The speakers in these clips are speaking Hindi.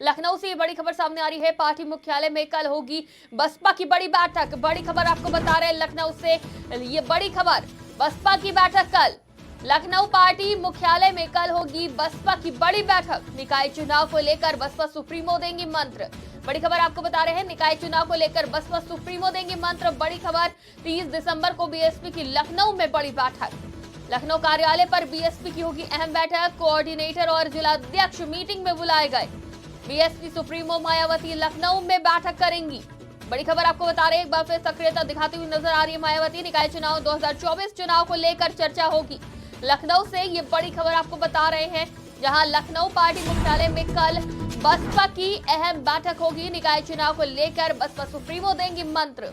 लखनऊ से ये बड़ी खबर सामने आ रही है। पार्टी मुख्यालय में कल होगी बसपा की बड़ी बैठक। बड़ी खबर आपको बता रहे हैं लखनऊ से, ये बड़ी खबर, बसपा की बैठक कल लखनऊ पार्टी मुख्यालय में कल होगी बसपा की बड़ी बैठक। निकाय चुनाव को लेकर बसपा सुप्रीमो देंगी मंत्र। बड़ी खबर आपको बता रहे हैं, निकाय चुनाव को लेकर बसपा सुप्रीमो देंगी मंत्र। बड़ी खबर, 30 दिसंबर को बीएसपी की लखनऊ में बड़ी बैठक। लखनऊ कार्यालय पर बीएसपी की होगी अहम बैठक। कोऑर्डिनेटर और जिलाध्यक्ष मीटिंग में बुलाए गए। बीएसपी सुप्रीमो मायावती लखनऊ में बैठक करेंगी। बड़ी खबर आपको बता रहे हैं, एक बार फिर सक्रियता दिखाती हुई नजर आ रही है मायावती। निकाय चुनाव 2024 चुनाव को लेकर चर्चा होगी लखनऊ से, ये बड़ी खबर आपको बता रहे हैं, जहां लखनऊ पार्टी मुख्यालय में कल बसपा की अहम बैठक होगी। निकाय चुनाव को लेकर बसपा सुप्रीमो देंगी मंत्र।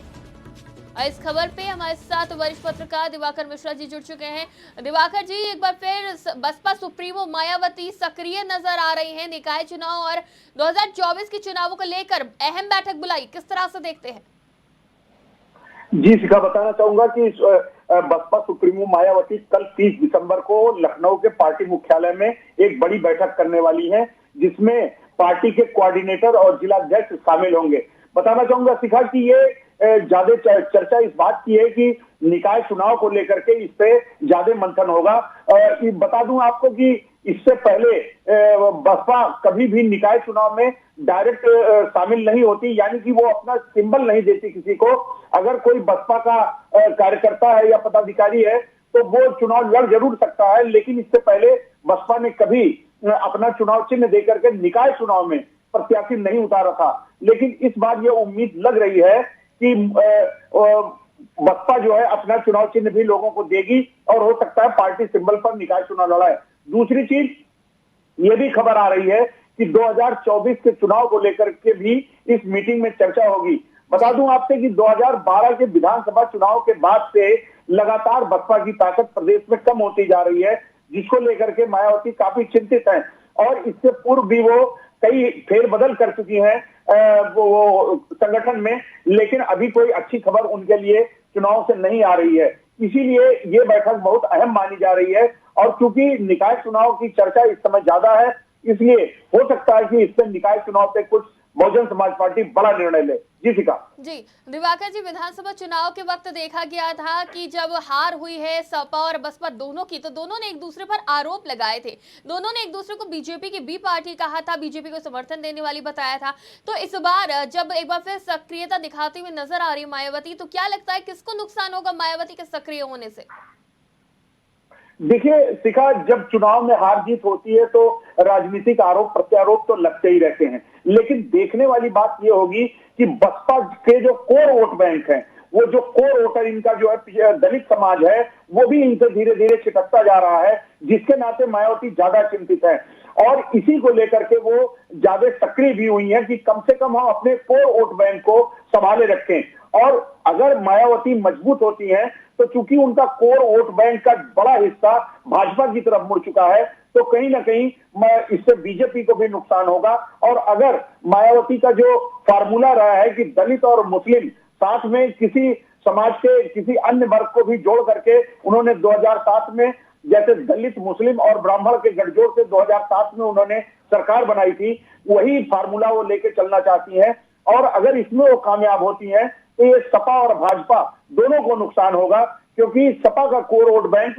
इस खबर पे हमारे साथ वरिष्ठ पत्रकार दिवाकर मिश्रा जी जुड़ चुके हैं। दिवाकर जी, एक बार फिर बसपा सुप्रीमो मायावती सक्रिय नजर आ रही हैं। निकाय चुनाव और 2024 के चुनावों को लेकर अहम बैठक बुलाई, किस तरह से देखते हैं? जी शिखा, बताना चाहूंगा कि बसपा सुप्रीमो मायावती कल 30 दिसंबर को लखनऊ के पार्टी मुख्यालय में एक बड़ी बैठक करने वाली है, जिसमें पार्टी के कोऑर्डिनेटर और जिलाध्यक्ष शामिल होंगे। बताना चाहूंगा शिखा कि ये ज्यादा चर्चा इस बात की है कि निकाय चुनाव को लेकर के इस पे ज्यादा मंथन होगा। बता दूं आपको कि इससे पहले बसपा कभी भी निकाय चुनाव में डायरेक्ट शामिल नहीं होती, यानी कि वो अपना सिंबल नहीं देती किसी को। अगर कोई बसपा का कार्यकर्ता है या पदाधिकारी है तो वो चुनाव लड़ जरूर सकता है, लेकिन इससे पहले बसपा ने कभी अपना चुनाव चिन्ह देकर के निकाय चुनाव में प्रत्याशी नहीं उतारा था। लेकिन इस बार ये उम्मीद लग रही है कि बसपा जो है अपना चुनाव चिन्ह भी लोगों को देगी और हो सकता है पार्टी सिंबल पर निकाय चुनाव लड़ाए। दूसरी चीज ये भी खबर आ रही है कि 2024 के चुनाव को लेकर के भी इस मीटिंग में चर्चा होगी। बता दूं आपसे कि 2012 के विधानसभा चुनाव के बाद से लगातार बसपा की ताकत प्रदेश में कम होती जा रही है, जिसको लेकर के मायावती काफी चिंतित हैं। और इससे पूर्व भी वो कई फेरबदल कर चुकी हैं वो संगठन में, लेकिन अभी कोई अच्छी खबर उनके लिए चुनाव से नहीं आ रही है। इसीलिए ये बैठक बहुत अहम मानी जा रही है। और क्योंकि निकाय चुनाव की चर्चा इस समय ज्यादा है, इसलिए हो सकता है कि इससे निकाय चुनाव पे कुछ बहुजन समाज पार्टी बड़ा निर्णय ले। जी शिखा। जी दिवाकर जी, विधानसभा चुनाव के वक्त देखा गया था कि जब हार हुई है सपा और बसपा दोनों की, तो दोनों ने एक दूसरे पर आरोप लगाए थे। दोनों ने एक दूसरे को बीजेपी की बी पार्टी कहा था, बीजेपी को समर्थन देने वाली बताया था। तो इस बार जब एक बार फिर सक्रियता दिखाती हुई नजर आ रही है मायावती, तो क्या लगता है किसको नुकसान होगा मायावती के सक्रिय होने से? देखिए शिखा, जब चुनाव में हार जीत होती है तो राजनीतिक आरोप प्रत्यारोप तो लगते ही रहते हैं, लेकिन देखने वाली बात यह होगी कि बसपा के जो कोर वोट बैंक हैं, वो जो कोर वोटर इनका जो है दलित समाज है, वो भी इनसे धीरे धीरे छिटकता जा रहा है, जिसके नाते मायावती ज्यादा चिंतित है। और इसी को लेकर के वो ज्यादा सक्रिय भी हुई है कि कम से कम हम अपने कोर वोट बैंक को संभाले रखें। और अगर मायावती मजबूत होती है तो चूंकि उनका कोर वोट बैंक का बड़ा हिस्सा भाजपा की तरफ मुड़ चुका है, तो कहीं ना कहीं इससे बीजेपी को भी नुकसान होगा। और अगर मायावती का जो फार्मूला रहा है कि दलित और मुस्लिम साथ में किसी समाज के किसी अन्य वर्ग को भी जोड़ करके उन्होंने 2007 में, जैसे दलित मुस्लिम और ब्राह्मण के गठजोड़ से 2007 में उन्होंने सरकार बनाई थी, वही फार्मूला वो लेके चलना चाहती हैं। और अगर इसमें वो कामयाब होती हैं तो ये सपा और भाजपा दोनों को नुकसान होगा, क्योंकि सपा का कोर वोट बैंक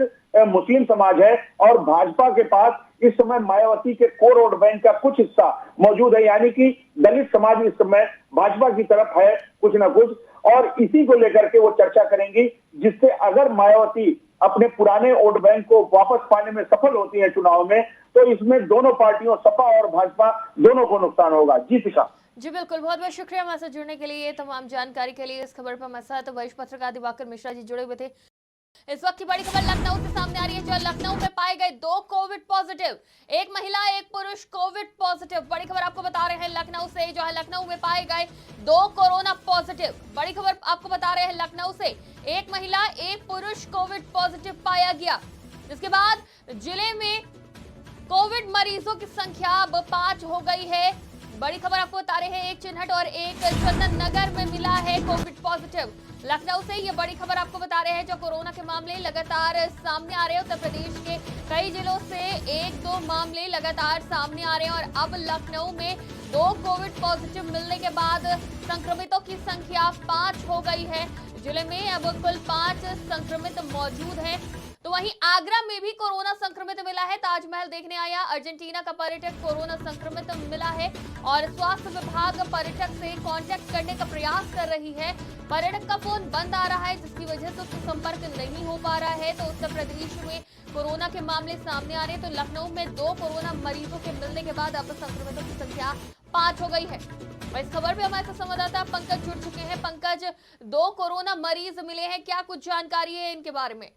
मुस्लिम समाज है और भाजपा के पास इस समय मायावती के कोर वोट बैंक का कुछ हिस्सा मौजूद है, यानी कि दलित समाज इस समय भाजपा की तरफ है कुछ ना कुछ। और इसी को लेकर के वो चर्चा करेंगी, जिससे अगर मायावती अपने पुराने वोट बैंक को वापस पाने में सफल होती है चुनाव में, तो इसमें दोनों पार्टियों सपा और भाजपा दोनों को नुकसान होगा। जी शिखा। जी बिल्कुल, बहुत बहुत शुक्रिया हमारे साथ जुड़ने के लिए, तमाम जानकारी के लिए। इस खबर पर हमारे साथ वरिष्ठ पत्रकार दिवाकर मिश्रा जी जुड़े हुए थे। इस वक्त की बड़ी खबर लखनऊ से सामने आ रही है, जहां लखनऊ में पाए गए 2 कोविड पॉजिटिव, एक महिला एक पुरुष कोविड पॉजिटिव। बड़ी खबर आपको बता रहे हैं लखनऊ से, जहां लखनऊ में पाए गए 2 कोरोना पॉजिटिव। बड़ी खबर आपको बता रहे हैं लखनऊ से, एक महिला एक पुरुष कोविड पॉजिटिव पाया गया, जिसके बाद जिले में कोविड मरीजों की संख्या अब 5 हो गई है। बड़ी खबर आपको बता रहे हैं, एक चिन्हट और एक चंदन नगर में मिला है कोविड पॉजिटिव। लखनऊ से ये बड़ी खबर आपको बता रहे हैं, जो कोरोना के मामले लगातार सामने आ रहे हैं। उत्तर प्रदेश के कई जिलों से 1-2 मामले लगातार सामने आ रहे हैं और अब लखनऊ में 2 कोविड पॉजिटिव मिलने के बाद संक्रमितों की संख्या 5 हो गई है। जिले में अब कुल 5 संक्रमित मौजूद हैं। तो वहीं आगरा में भी कोरोना संक्रमित मिला है। ताजमहल देखने आया अर्जेंटीना का पर्यटक कोरोना संक्रमित मिला है और स्वास्थ्य विभाग पर्यटक से कांटेक्ट करने का प्रयास कर रही है। पर्यटक का फोन बंद आ रहा है, जिसकी वजह से उससे संपर्क नहीं हो पा रहा है। तो उत्तर प्रदेश में कोरोना के मामले सामने आ रहे हैं। तो लखनऊ में 2 कोरोना मरीजों के मिलने के बाद अब संक्रमितों की संख्या 5 हो गई है। और इस खबर पे हमारे साथ संवाददाता पंकज जुड़ चुके हैं। पंकज, 2 कोरोना मरीज मिले हैं, क्या कुछ जानकारी है इनके बारे में?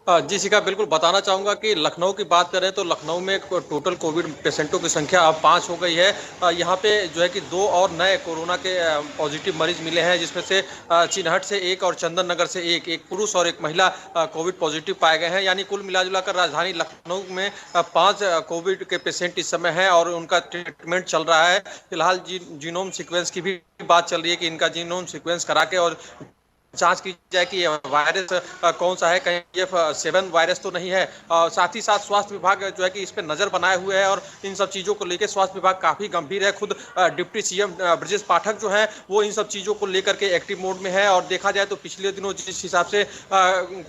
जी शिखा, बिल्कुल बताना चाहूंगा कि लखनऊ की बात करें तो लखनऊ में टोटल कोविड पेशेंटों की संख्या अब 5 हो गई है। यहाँ पे जो है कि 2 और नए कोरोना के पॉजिटिव मरीज मिले हैं, जिसमें से चिन्हट से 1 और चंदन नगर से एक पुरुष और एक महिला कोविड पॉजिटिव पाए गए हैं। यानी कुल मिलाजुलाकर राजधानी लखनऊ में 5 कोविड के पेशेंट इस समय हैं और उनका ट्रीटमेंट चल रहा है। फिलहाल जीनोम सीक्वेंस की भी बात चल रही है कि इनका जीनोम सीक्वेंस करा के और जांच की जाए कि वायरस कौन सा है, कहीं F7 वायरस तो नहीं है। साथ ही साथ स्वास्थ्य विभाग जो है कि इस पर नजर बनाए हुए है और इन सब चीज़ों को लेकर स्वास्थ्य विभाग काफ़ी गंभीर है। खुद डिप्टी सीएम ब्रजेश पाठक जो है वो इन सब चीज़ों को लेकर के एक्टिव मोड में है। और देखा जाए तो पिछले दिनों जिस हिसाब से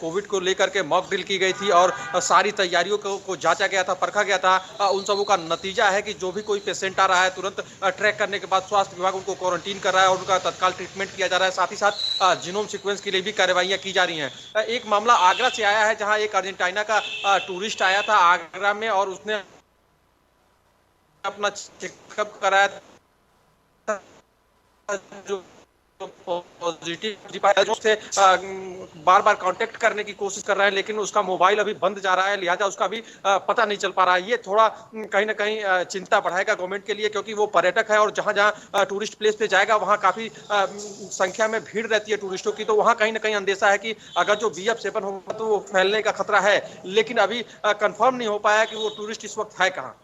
कोविड को लेकर के मॉक ड्रिल की गई थी और सारी तैयारियों को जांचा गया था, परखा गया था, उन सबों का नतीजा है कि जो भी कोई पेशेंट आ रहा है तुरंत ट्रैक करने के बाद स्वास्थ्य विभाग उनको क्वारंटीन कर रहा है और उनका तत्काल ट्रीटमेंट किया जा रहा है। साथ ही साथ जीनोम सीक्वेंस के लिए भी कार्रवाइयां की जा रही हैं। एक मामला आगरा से आया है, जहां एक अर्जेंटीना का टूरिस्ट आया था आगरा में और उसने अपना चेकअप कराया था, जो पॉजिटिव पाया, जो उससे बार बार कांटेक्ट करने की कोशिश कर रहे हैं, लेकिन उसका मोबाइल अभी बंद जा रहा है, लिहाजा उसका भी पता नहीं चल पा रहा है। ये थोड़ा कहीं ना कहीं चिंता बढ़ाएगा गवर्नमेंट के लिए, क्योंकि वो पर्यटक है और जहां जहां टूरिस्ट प्लेस पे जाएगा वहां काफी संख्या में भीड़ रहती है टूरिस्टों की। तो वहां कहीं ना कहीं अंदेशा है कि अगर जो BF7 होगा तो वो फैलने का खतरा है, लेकिन अभी कंफर्म नहीं हो पाया कि वो टूरिस्ट इस वक्त है कहाँ।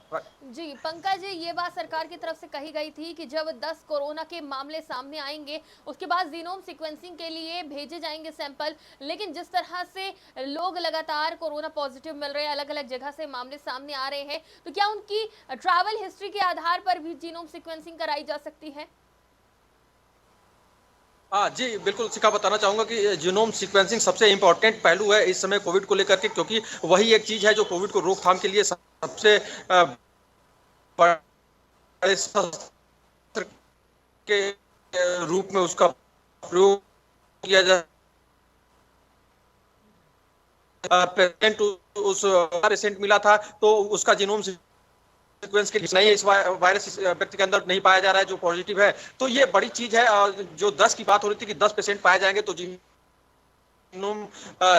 जी पंकज, ये बात सरकार की तरफ से कही गई थी कि जब 10 कोरोना के मामले सामने आएंगे उसके बाद जीनोम सीक्वेंसिंग के लिए भेजे जाएंगे सैंपल। लेकिन जिस तरह से लोग लगातार कोरोना पॉजिटिव मिल रहे हैं, अलग अलग जगह से मामले सामने आ रहे हैं, तो क्या उनकी ट्रैवल हिस्ट्री के आधार पर भी जीनोम सीक्वेंसिंग कराई जा सकती है? जी बिल्कुल शिखा, बताना चाहूंगा कि जीनोम सीक्वेंसिंग सबसे इम्पोर्टेंट पहलू है इस समय कोविड को लेकर के, क्योंकि वही एक चीज है जो कोविड को रोकथाम के लिए सबसे बड़े शस्त्र के रूप में उसका प्रयोग किया जा। पेशेंट मिला था तो उसका जीनोम सीक्वेंस के नहीं, इस वायरस इस व्यक्ति के अंदर नहीं पाया जा रहा है जो पॉजिटिव है। तो ये बड़ी चीज है। जो 10 की बात हो रही थी कि 10 पेशेंट पाए जाएंगे तो जीनोम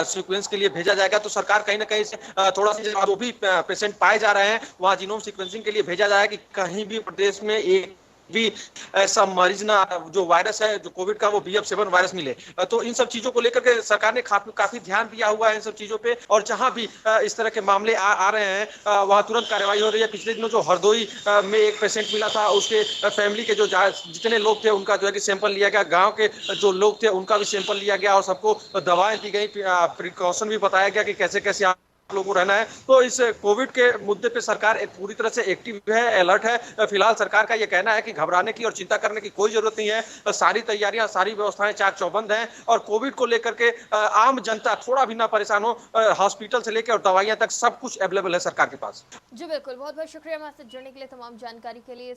सीक्वेंस के लिए भेजा जाएगा, तो सरकार कहीं ना कहीं से थोड़ा सा जो भी पेशेंट पाए जा रहे हैं वहां जीनोम सीक्वेंसिंग के लिए भेजा जाए कि कहीं भी प्रदेश में एक भी ऐसा मरीज ना जो वायरस है जो कोविड का वो BF7 वायरस मिले। तो इन सब चीजों को लेकर के सरकार ने काफी ध्यान दिया हुआ है इन सब चीजों पे, और जहां भी इस तरह के मामले आ रहे हैं वहां तुरंत कार्रवाई हो रही है। पिछले दिनों जो हरदोई में एक पेशेंट मिला था, उसके फैमिली के जो जितने लोग थे उनका जो है कि सैंपल लिया गया, गाँव के जो लोग थे उनका भी सैंपल लिया गया और सबको दवाएं दी गई, प्रिकॉशन भी बताया गया कि कैसे कैसे लोगों को रहना है। तो इस कोविड के मुद्दे पे सरकार पूरी तरह से एक्टिव है, अलर्ट है। फिलहाल सरकार का यह कहना है कि घबराने की और चिंता करने की कोई जरूरत नहीं है। सारी तैयारियां, सारी व्यवस्थाएं चाक चौबंद हैं और कोविड को लेकर के आम जनता थोड़ा भी ना परेशान हो। हॉस्पिटल से लेकर और दवाइयां तक सब कुछ अवेलेबल है सरकार के पास। जी बिल्कुल, बहुत बहुत शुक्रिया हमारे साथ जुड़ने के लिए, तमाम जानकारी के लिए।